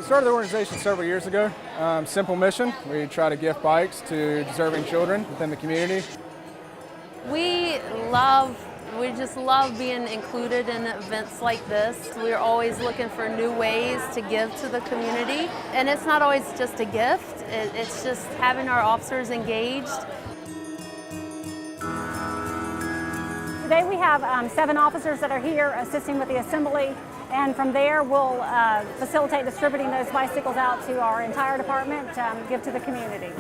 Started the organization several years ago. Simple mission. We try to gift bikes to deserving children within the community. We just love being included in events like this. We're always looking for new ways to give to the community. And it's not always just a gift, it's just having our officers engaged. Today we have 7 officers that are here assisting with the assembly, and from there we'll facilitate distributing those bicycles out to our entire department to give to the community.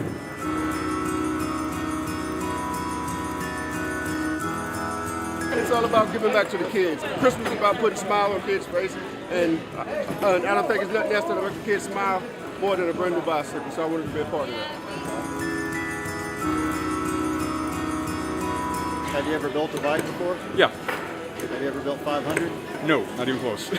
It's all about giving back to the kids. Christmas is about putting a smile on kids' faces, and I don't think it's nothing else that makes the kids smile more than a brand new bicycle, so I wanted to be a part of that. Have you ever built a bike before? Yeah. Have you ever built 500? No, not even close.